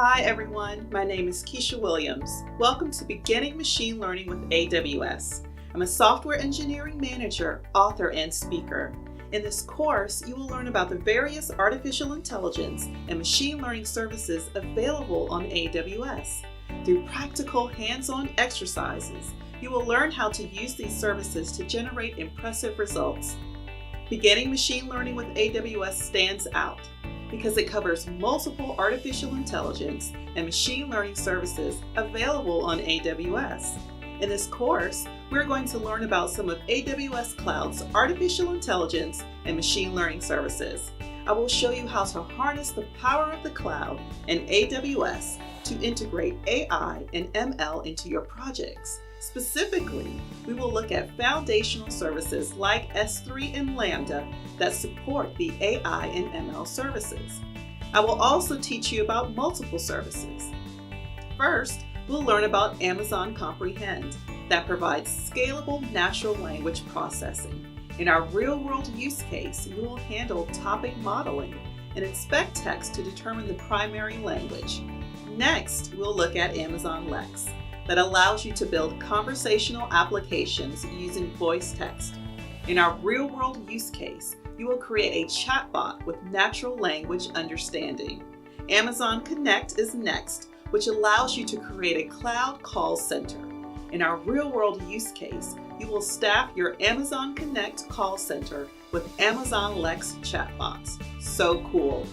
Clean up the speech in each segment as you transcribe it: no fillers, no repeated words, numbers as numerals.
Hi everyone, my name is Keisha Williams. Welcome to Beginning Machine Learning with AWS. I'm a software engineering manager, author, and speaker. In this course, you will learn about the various artificial intelligence and machine learning services available on AWS. Through practical, hands-on exercises, you will learn how to use these services to generate impressive results. Beginning Machine Learning with AWS stands out because it covers multiple artificial intelligence and machine learning services available on AWS. In this course, we're going to learn about some of AWS Cloud's artificial intelligence and machine learning services. I will show you how to harness the power of the cloud and AWS to integrate AI and ML into your projects. Specifically, we will look at foundational services like S3 and Lambda that support the AI and ML services. I will also teach you about multiple services. First, we'll learn about Amazon Comprehend that provides scalable natural language processing. In our real-world use case, we will handle topic modeling and expect text to determine the primary language. Next, we'll look at Amazon Lex that allows you to build conversational applications using voice text. In our real-world use case, you will create a chatbot with natural language understanding. Amazon Connect is next, which allows you to create a cloud call center. In our real-world use case, you will staff your Amazon Connect call center with Amazon Lex chatbots. So cool!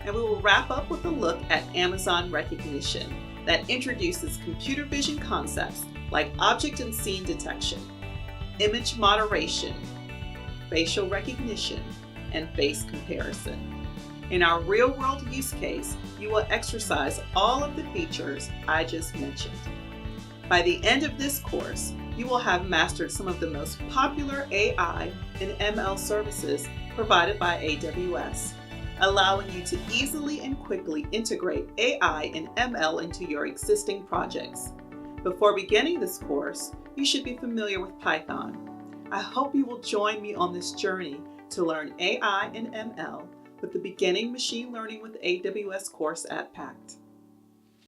And we will wrap up with a look at Amazon Rekognition that introduces computer vision concepts like object and scene detection, image moderation, facial recognition, and face comparison. In our real-world use case, you will exercise all of the features I just mentioned. By the end of this course, you will have mastered some of the most popular AI and ML services provided by AWS, allowing you to easily and quickly integrate AI and ML into your existing projects. Before beginning this course, you should be familiar with Python. I hope you will join me on this journey to learn AI and ML with the Beginning Machine Learning with AWS course at PACT.